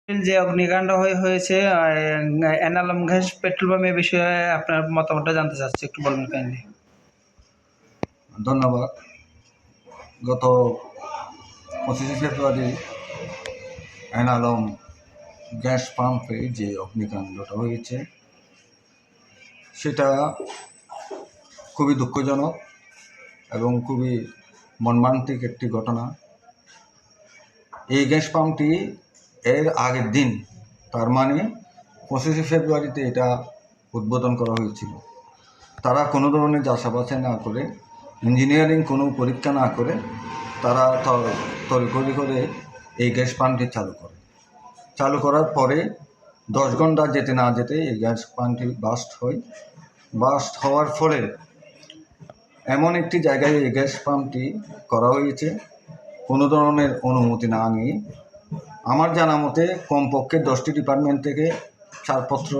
যে অগ্নিকাণ্ড হয়েছে এনালম গ্যাস পেট্রোল পাম্পের বিষয়ে আপনার মতামতটা জানতে চাচ্ছি, একটু বলবেন কাইন্ডলি। ধন্যবাদ। গত 25শে ফেব্রুয়ারি এনালম গ্যাস পাম্পে যে অগ্নিকাণ্ডটা হয়েছে সেটা খুবই দুঃখজনক এবং খুবই মর্মান্তিক একটি ঘটনা। এই গ্যাস পাম্পটি এর আগের দিন, তার মানে 25শে ফেব্রুয়ারিতে এটা উদ্বোধন করা হয়েছিল। তারা কোনো ধরনের যাচাই না করে, ইঞ্জিনিয়ারিং কোনো পরীক্ষা না করে তারা তড়িঘড়ি করে এই গ্যাস পাম্পটি চালু করার পরে 10 ঘন্টা যেতে না যেতে এই গ্যাস পাম্পটি বাস্ট হওয়ার ফলে এমন একটি জায়গায় এই গ্যাস পাম্পটি করা হয়েছে কোনো ধরনের অনুমতি না নিয়ে। আমার জানা মতে কমপক্ষে 10টি ডিপার্টমেন্ট থেকে ছাড়পত্র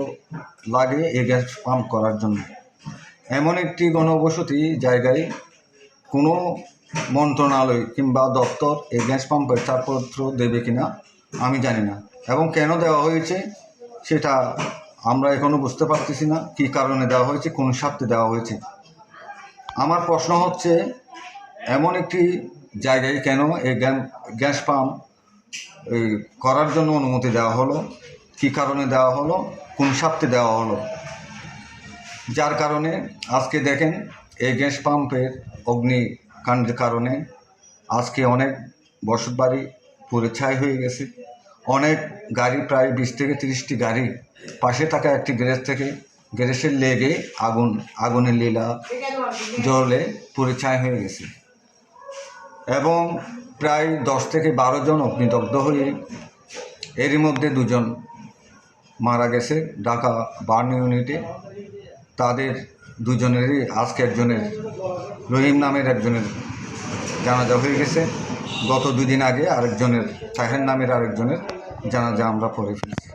লাগে এই গ্যাস পাম্প করার জন্য। এমন একটি গণবসতি জায়গায় কোনো মন্ত্রণালয় কিংবা দপ্তর এই গ্যাস পাম্পের ছাড়পত্র দেবে কিনা আমি জানি না, এবং কেন দেওয়া হয়েছে সেটা আমরা এখনও বুঝতে পারতেছি না। কী কারণে দেওয়া হয়েছে, কোন স্বার্থে দেওয়া হয়েছে। আমার প্রশ্ন হচ্ছে, এমন একটি জায়গায় কেন এই গ্যাস পাম্প করার জন্য অনুমতি দেওয়া হলো, কী কারণে দেওয়া হলো, কোন স্বার্থে দেওয়া হলো, যার কারণে আজকে দেখেন এই গ্যাস পাম্পের অগ্নিকাণ্ডের কারণে আজকে অনেক বসতবাড়ি পুড়ে ছাই হয়ে গেছে। অনেক গাড়ি, প্রায় 20 থেকে 30টি গাড়ি পাশে থাকা একটি গ্যারেজের লেগে আগুনের লীলা জ্বলে পুড়ে ছাই হয়ে গেছে, এবং প্রায় 10 থেকে 12 জন অগ্নিদগ্ধ হয়ে এরই মধ্যে 2 জন মারা গেছে ঢাকা বার্ন ইউনিটে। তাদের 2 জনেরই আজকে একজনের, রহিম নামের একজনের জানাজা হয়ে গেছে। গত 2 দিন আগে আরেকজনের, তাহের নামের আরেকজনের জানাজা আমরা পড়ে ফেলেছি।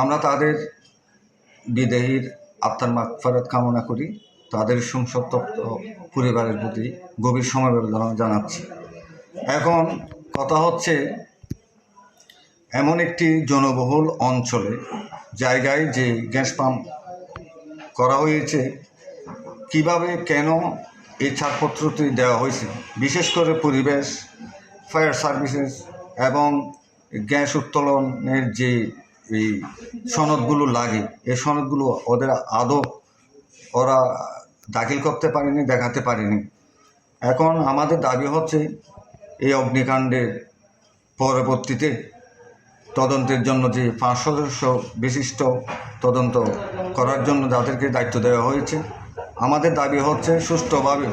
আমরা তাদের বিদেহীর আত্মার মাগফিরাত কামনা করি। তাদের সংসপ্তপ্ত পরিবারের প্রতি গভীর সমবেদনা জানাচ্ছি। এখন কথা হচ্ছে, এমন একটি জনবহুল অঞ্চলে জায়গায় যে গ্যাস পাম্প করা হয়েছে, কিভাবে কেন এই ছাড়পত্রটি দেওয়া হয়েছে, বিশেষ করে পরিবেশ, ফায়ার সার্ভিসেস এবং গ্যাস উত্তোলনের যে এই সনদগুলো লাগে, এই সনদগুলো ওরা দাখিল করতে পারেনি, দেখাতে পারেনি। এখন আমাদের দাবি হচ্ছে, এই অগ্নিকাণ্ডের পরবর্তীতে তদন্তের জন্য যে 5 সদস্য বিশিষ্ট তদন্ত করার জন্য যাদেরকে দায়িত্ব দেওয়া হয়েছে, আমাদের দাবি হচ্ছে সুষ্ঠুভাবে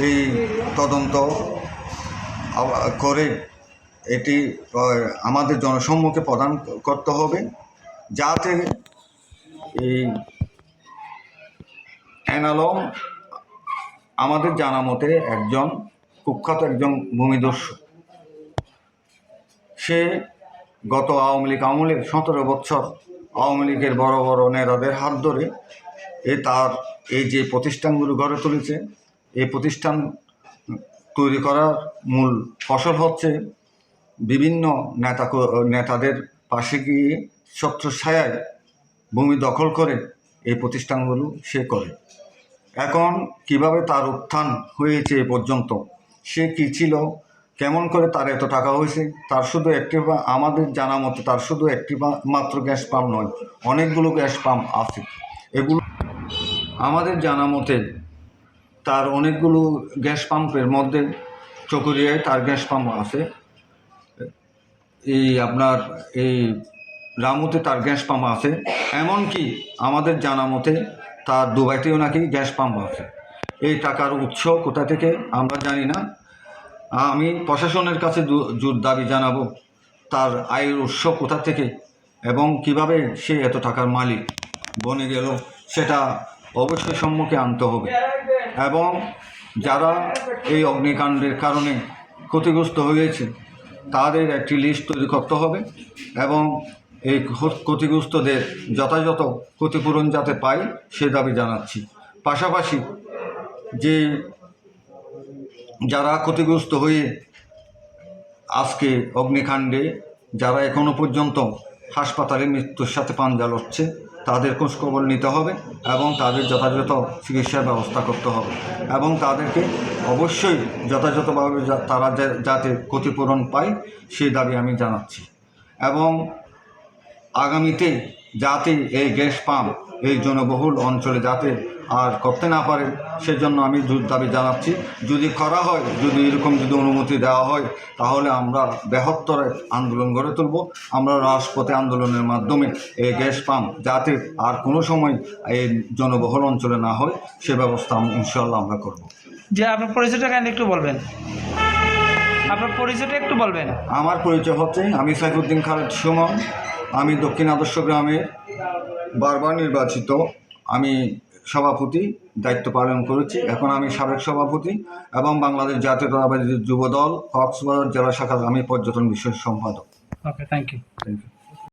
এই তদন্ত করে এটি আমাদের জনসম্মুখে প্রদান করতে হবে, যাতে এই এনালম, আমাদের জানা মতে একজন কুখ্যাত একজন ভূমিদস্যু। সে গত আওয়ামী লীগ আমলের 17 বছর আওয়ামী লীগের বড় বড় নেতাদের হাত ধরে তার এই যে প্রতিষ্ঠানগুলো গড়ে তুলেছে, এই প্রতিষ্ঠান তৈরি করার মূল ফসল হচ্ছে বিভিন্ন নেতাদের পাশে গিয়ে ছত্রছায়ায় ভূমি দখল করে এই প্রতিষ্ঠানগুলো সে করে। এখন কিভাবে তার উত্থান হয়েছে এ পর্যন্ত, সে কী ছিল, কেমন করে তার এত টাকা হয়েছে, তার শুধু একটি, আমাদের জানা মতে তার শুধু একটি মাত্র গ্যাস পাম্প নয়, অনেকগুলো গ্যাস পাম্প আছে। এগুলো আমাদের জানা মতে তার অনেকগুলো গ্যাস পাম্পের মধ্যে চকরিয়ায় তার গ্যাস পাম্প আছে, আপনার রামুতে তার গ্যাস পাম্প আছে, এমনকি আমাদের জানা মতে তার দুবাইতেও নাকি গ্যাস পাম্প আছে। এই টাকার উৎস কোথা থেকে আমরা জানি না। আমি প্রশাসনের কাছে জোর দাবি জানাবো, তার আয়ের উৎস কোথা থেকে এবং কিভাবে সে এত টাকার মালিক বনে গেল, সেটা অবশ্যই সম্মুখে আনতে হবে। এবং যারা এই অগ্নিকাণ্ডের কারণে ক্ষতিগ্রস্ত হয়েছে তাদের একটি লিস্ট তৈরি করতে হবে, এবং এই ক্ষতিগ্রস্তদের যথাযথ ক্ষতিপূরণ যাতে পায় সে দাবি জানাচ্ছি। পাশাপাশি যে যারা ক্ষতিগ্রস্ত হয়ে আজকে অগ্নিকাণ্ডে যারা এখনো পর্যন্ত হাসপাতালে মৃত্যুর সাথে পাঞ্জা লড়ছে তাদের খোঁজখবর নিতে হবে এবং তাদের যথাযথ চিকিৎসার ব্যবস্থা করতে হবে এবং তাদেরকে অবশ্যই যথাযথভাবে তারা যাতে ক্ষতিপূরণ পায় সেই দাবি আমি জানাচ্ছি। এবং আগামীতে যাতে এই গ্যাস পাম্প এই জনবহুল অঞ্চলে যাতে আর করতে না পারে সেজন্য আমি জোর দাবি জানাচ্ছি। যদি করা হয়, যদি এরকম যদি অনুমতি দেওয়া হয়, তাহলে আমরা বৃহত্তর এক আন্দোলন গড়ে তুলব। আমরা রাজপথে আন্দোলনের মাধ্যমে এই গ্যাস পাম্প যাতে আর কোনো সময় এই জনবহুল অঞ্চলে না হয় সে ব্যবস্থা ইনশাআল্লাহ আমরা করব। যে আপনার পরিচয়টা কেন একটু বলবেন, আপনার পরিচয়টা একটু বলবেন। আমার পরিচয় হচ্ছে আমি সাইফুদ্দিন খালেদ সুমন। আমি দক্ষিণ আদর্শ গ্রামের বারবার নির্বাচিত আমি সভাপতি দায়িত্ব পালন করেছি। এখন আমি সাবেক সভাপতি এবং বাংলাদেশ জাতীয়তাবাদী যুবদল কক্সবাজার জেলা শাখার আমি পর্যটন বিষয় সম্পাদক। Okay, thank you. Thank you.